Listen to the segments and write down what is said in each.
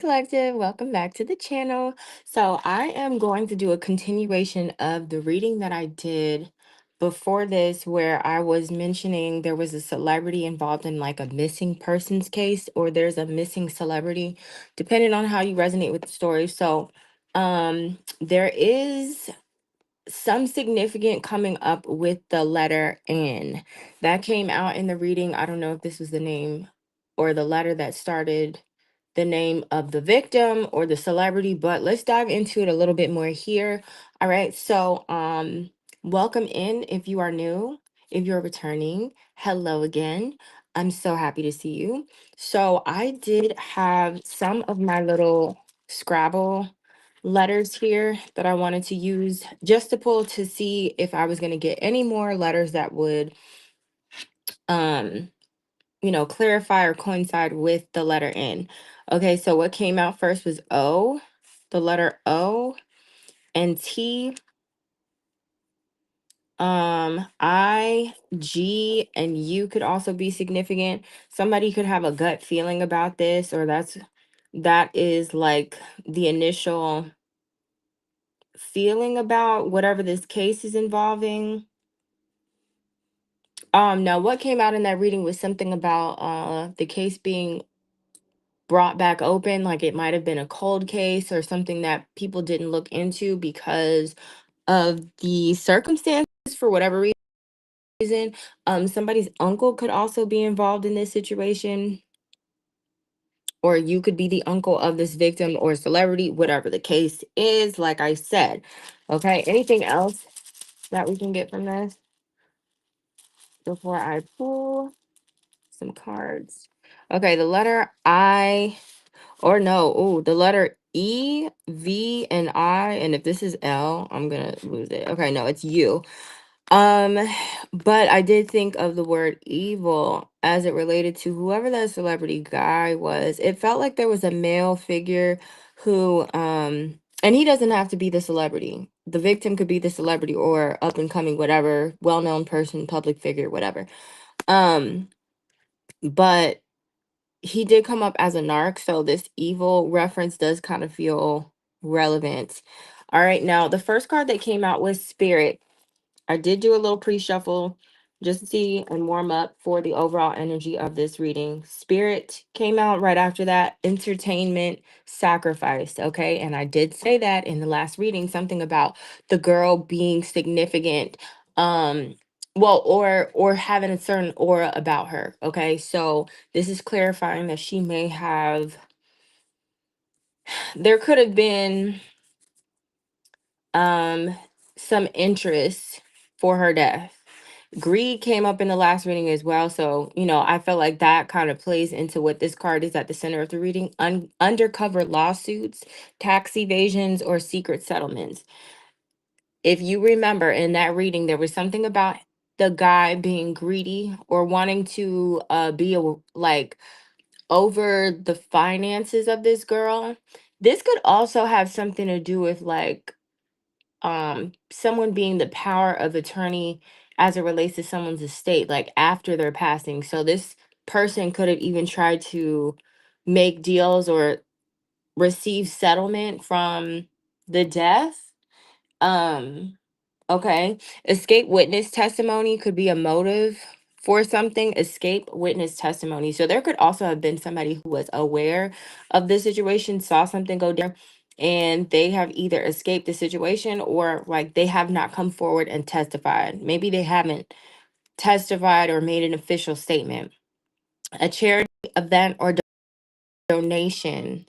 Collective, welcome back to the channel. So, I am going to do a continuation of the reading that I did before this, where I was mentioning there was a celebrity involved in like a missing persons case, or there's a missing celebrity, depending on how you resonate with the story. So, there is some significant coming up with the letter N. That came out in the reading. I don't know if this was the name or the letter that started the name of the victim or the celebrity, but let's dive into it a little bit more here. All right. So, welcome in if you are new, if you're returning. Hello again. I'm so happy to see you. So, I did have some of my little Scrabble letters here that I wanted to use just to pull to see if I was going to get any more letters that would um clarify or coincide with the letter N. Okay, so what came out first was O, the letter O, and T, I, G, and U could also be significant. Somebody could have a gut feeling about this, or that is like the initial feeling about whatever this case is involving. Now what came out in that reading was something about the case being brought back open, like it might have been a cold case or something that people didn't look into because of the circumstances for whatever reason. Somebody's uncle could also be involved in this situation, or you could be the uncle of this victim or celebrity, whatever the case is, like I said. Okay, anything else that we can get from this before I pull some cards? Okay, the letter I. Or no, oh, the letter E, V, and I. And if this is L, I'm gonna lose it. Okay, no, it's U. Um, but I did think of the word evil as it related to whoever that celebrity guy was. It felt like there was a male figure who, and he doesn't have to be the celebrity. The victim could be the celebrity or up and coming, whatever, well-known person, public figure, whatever. But he did come up as a narc, so this evil reference does kind of feel relevant. All right, now the first card that came out was Spirit. I did do a little pre-shuffle just to see and warm up for the overall energy of this reading. Spirit came out right after that. Entertainment, sacrifice. Okay, and I did say that in the last reading, something about the girl being significant. Well, or having a certain aura about her. Okay, so this is clarifying that she may have, there could have been um some interest for her death. Greed came up in the last reading as well, so I felt like that kind of plays into what this card is at the center of the reading. Undercover lawsuits, tax evasions, or secret settlements. If you remember in that reading, there was something about the guy being greedy or wanting to be like over the finances of this girl. This could also have something to do with like someone being the power of attorney as it relates to someone's estate, like after their passing. So this person could have even tried to make deals or receive settlement from the death. um Okay. Escape witness testimony could be a motive for something. Escape witness testimony. So there could also have been somebody who was aware of the situation, saw something go down, and they have either escaped the situation or like they have not come forward and testified. Maybe they haven't testified or made an official statement. A charity event or donation,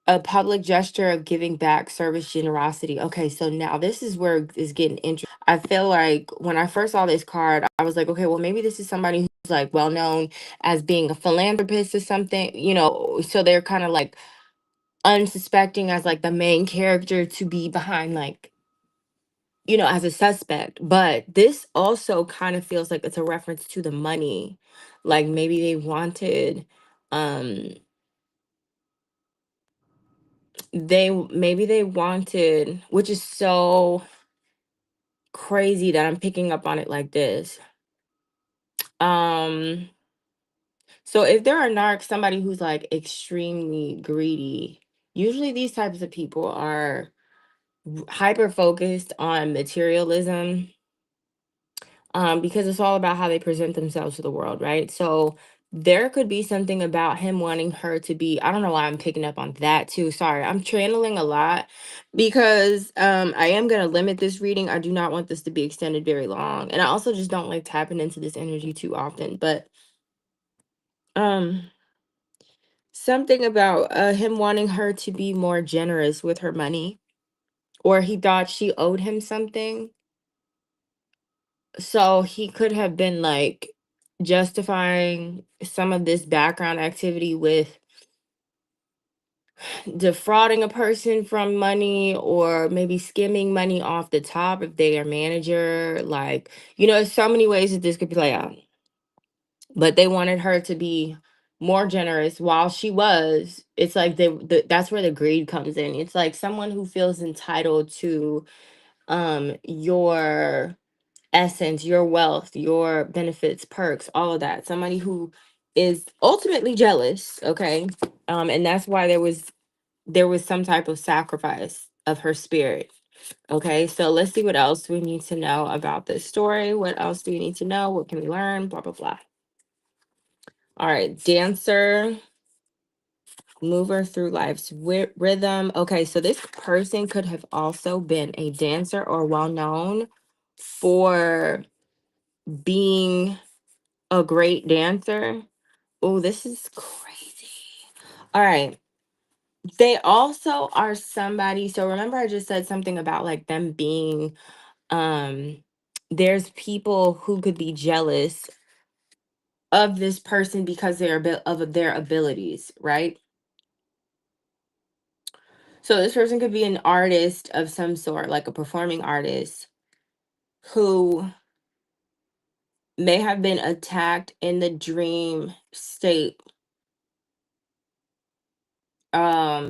a public gesture of giving back, service, generosity. Okay, so now this is where it's getting interesting. I feel like when I first saw this card, I was like, okay, well, maybe this is somebody who's like well known as being a philanthropist or something, so they're kind of like unsuspecting as like the main character to be behind, like, as a suspect. But this also kind of feels like it's a reference to the money. Like maybe they wanted, um, they wanted, which is so crazy that I'm picking up on it like this. Um So if they're a narc, somebody who's like extremely greedy, usually these types of people are hyper focused on materialism, because it's all about how they present themselves to the world, right? So there could be something about him wanting her to be, I don't know why I'm picking up on that too. Sorry, I'm channeling a lot because I am going to limit this reading. I do not want this to be extended very long. And I also just don't like tapping into this energy too often. But um something about him wanting her to be more generous with her money, or he thought she owed him something. So he could have been like justifying some of this background activity with defrauding a person from money, or maybe skimming money off the top if they are manager. Like, there's so many ways that this could play out. But they wanted her to be more generous while she was. It's like that's where the greed comes in. It's like someone who feels entitled to your essence, your wealth, your benefits, perks, all of that. Somebody who is ultimately jealous, okay? And that's why there was some type of sacrifice of her spirit. Okay, so let's see what else we need to know about this story. What else do we need to know? What can we learn? Blah blah blah. All right, dancer, mover through life's rhythm. Okay, so this person could have also been a dancer or well known for being a great dancer. Oh, this is crazy. All right. They also are somebody. So remember I just said something about like them being um there's people who could be jealous of this person because of their abilities, right? So this person could be an artist of some sort, like a performing artist who may have been attacked in the dream state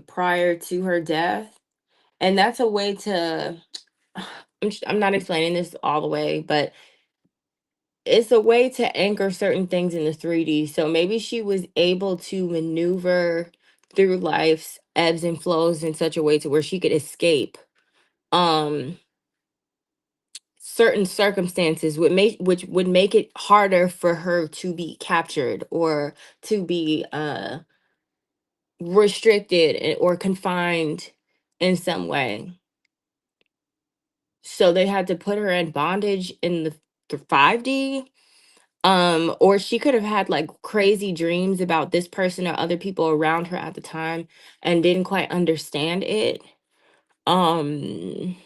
prior to her death. And that's a way to I'm not explaining this all the way, but it's a way to anchor certain things in the 3D. So maybe she was able to maneuver through life's ebbs and flows in such a way to where she could escape um certain circumstances which would make it harder for her to be captured, or to be restricted or confined in some way. So they had to put her in bondage in the 5D. Or she could have had like crazy dreams about this person or other people around her at the time and didn't quite understand it. Um,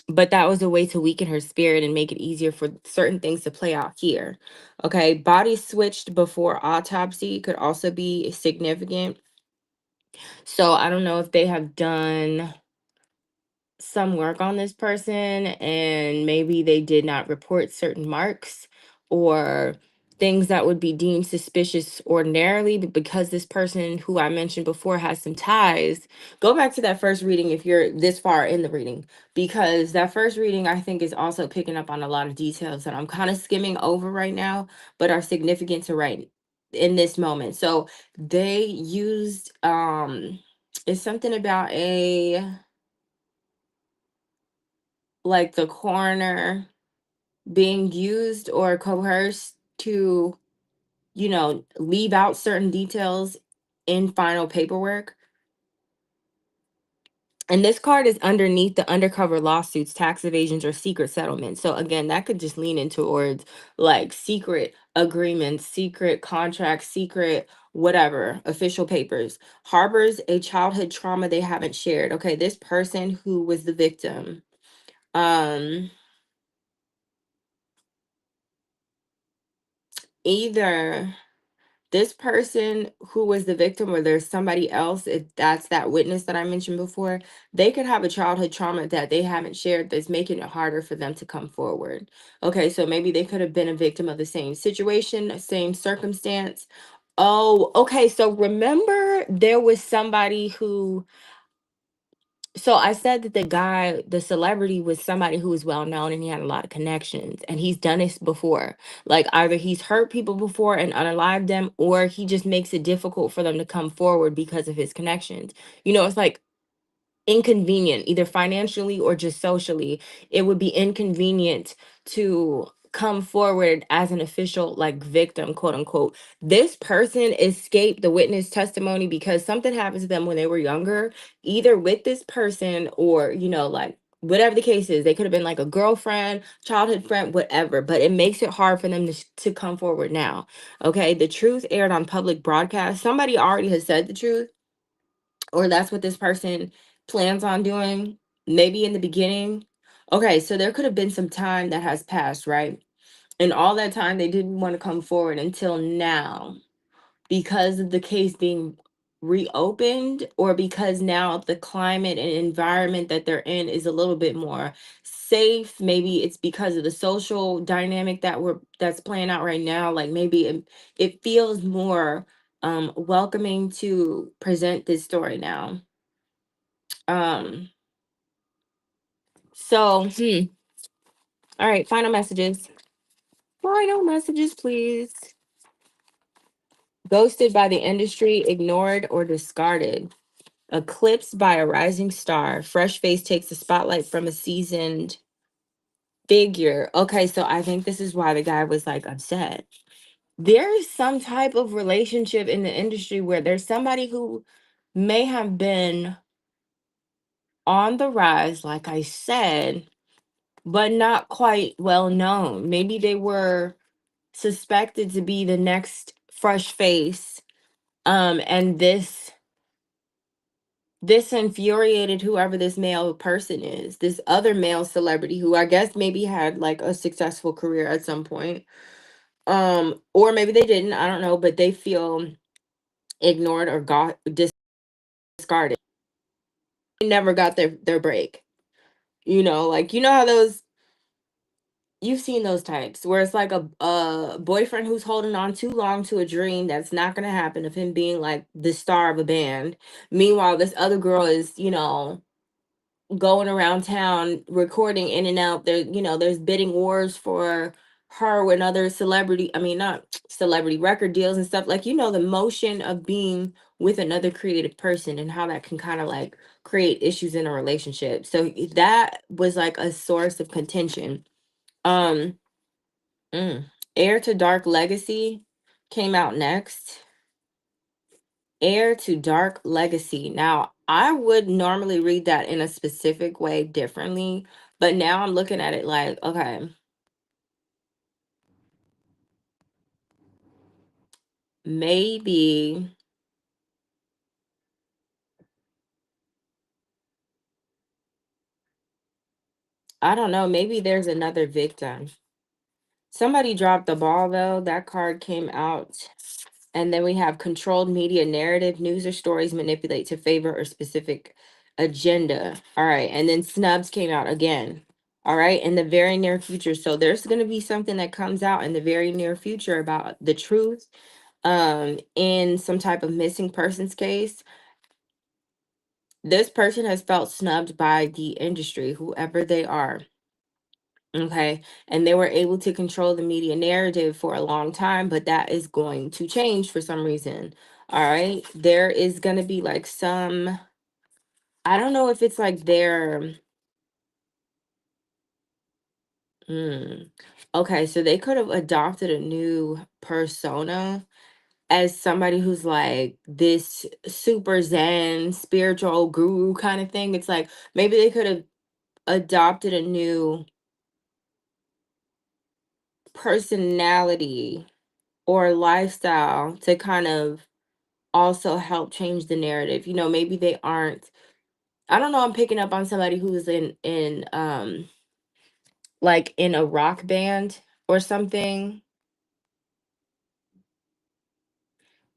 but that was a way to weaken her spirit and make it easier for certain things to play out here. Okay, body switched before autopsy could also be significant. So I don't know if they have done some work on this person and maybe they did not report certain marks or things that would be deemed suspicious ordinarily, but because this person who I mentioned before has some ties. Go back to that first reading if you're this far in the reading, because that first reading I think is also picking up on a lot of details that I'm kind of skimming over right now but are significant to right in this moment. So they used it's something about a like the coroner being used or coerced to, leave out certain details in final paperwork. And this card is underneath the undercover lawsuits, tax evasions, or secret settlements. So again, that could just lean into towards like secret agreements, secret contracts, secret whatever, official papers. Harbors a childhood trauma they haven't shared. Okay, this person who was the victim. Um Either this person who was the victim, or there's somebody else, if that's that witness that I mentioned before, they could have a childhood trauma that they haven't shared that's making it harder for them to come forward. Okay, so maybe they could have been a victim of the same situation, same circumstance. Oh, okay, so remember there was somebody who So I said that the celebrity was somebody who was well known and he had a lot of connections and he's done this before. Like either he's hurt people before and unalived them, or he just makes it difficult for them to come forward because of his connections. It's like inconvenient, either financially or just socially. It would be inconvenient to come forward as an official, like, victim, quote unquote. This person escaped the witness testimony because something happened to them when they were younger, either with this person or, like, whatever the case is. They could have been like a girlfriend, childhood friend, whatever, but it makes it hard for them to come forward now. Okay, the truth aired on public broadcast. Somebody already has said the truth, or that's what this person plans on doing, maybe in the beginning. Okay, so there could have been some time that has passed, right? And all that time they didn't want to come forward until now because of the case being reopened, or because now the climate and environment that they're in is a little bit more safe. Maybe it's because of the social dynamic that's playing out right now. Like maybe it feels more welcoming to present this story now. um so all right, final messages. Final messages, please. Ghosted by the industry, ignored or discarded. Eclipsed by a rising star. Fresh face takes the spotlight from a seasoned figure. Okay, so I think this is why the guy was like upset. There is some type of relationship in the industry where there's somebody who may have been on the rise, like I said, but not quite well known. Maybe they were suspected to be the next fresh face. And this infuriated whoever this male person is, this other male celebrity who I guess maybe had like a successful career at some point. Or maybe they didn't, I don't know, but they feel ignored or got discarded. They never got their break. Like how those, you've seen those types where it's like a boyfriend who's holding on too long to a dream that's not going to happen, of him being like the star of a band. Meanwhile, this other girl is, going around town recording in and out. There's bidding wars for her with other celebrity, I mean, not celebrity, record deals and stuff. Like, the motion of being with another creative person and how that can kind of like create issues in a relationship. So that was like a source of contention. um Mm. Heir to Dark Legacy came out next. Heir to Dark Legacy. Now, I would normally read that in a specific way differently, but now I'm looking at it like, okay, maybe, I don't know, maybe there's another victim. Somebody dropped the ball though. That card came out. And then we have controlled media narrative. News or stories manipulate to favor a specific agenda. All right. And then snubs came out again. All right. In the very near future. So there's going to be something that comes out in the very near future about the truth in some type of missing persons case. This person has felt snubbed by the industry, whoever they are. Okay. And they were able to control the media narrative for a long time, but that is going to change for some reason. All right. There is going to be like some, I don't know if it's like their, hmm. Okay. So they could have adopted a new persona as somebody who's like this super zen spiritual guru kind of thing. It's like maybe they could have adopted a new personality or lifestyle to kind of also help change the narrative. Maybe they aren't, I don't know, I'm picking up on somebody who's in like in a rock band or something.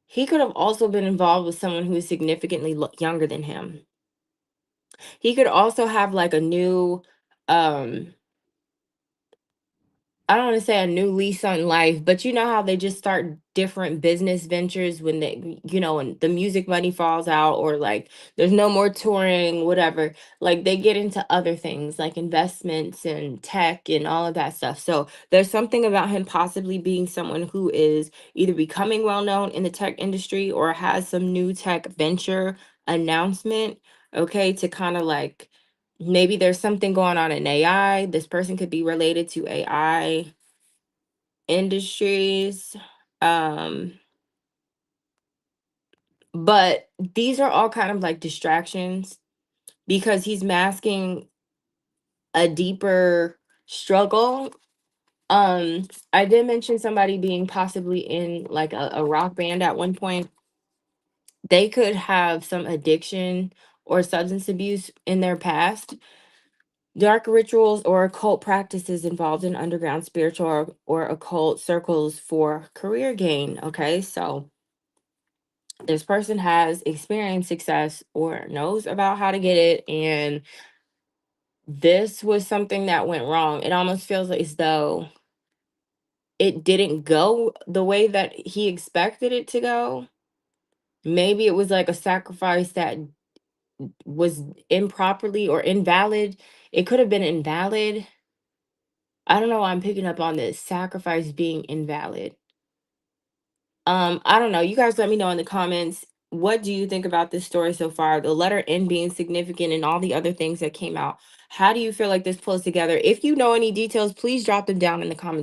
He could have also been involved with someone who is significantly younger than him. He could also have like a new um I don't want to say a new lease on life, but you know how they just start different business ventures when they, when the music money falls out, or like there's no more touring, whatever. Like they get into other things like investments and tech and all of that stuff. So there's something about him possibly being someone who is either becoming well known in the tech industry or has some new tech venture announcement. Okay. To kind of like, maybe there's something going on in AI. This person could be related to AI industries. Um, but these are all kind of like distractions because he's masking a deeper struggle. I did mention somebody being possibly in like a rock band at one point. They could have some addiction or substance abuse in their past. Dark rituals or occult practices involved in underground spiritual or occult circles for career gain. Okay, so this person has experienced success or knows about how to get it, and this was something that went wrong. It almost feels like as though it didn't go the way that he expected it to go. Maybe it was like a sacrifice that was improperly or invalid. It could have been invalid. I don't know why I'm picking up on this sacrifice being invalid. I don't know. You guys let me know in the comments. What do you think about this story so far? The letter N being significant and all the other things that came out. How do you feel like this pulls together? If you know any details, please drop them down in the comments.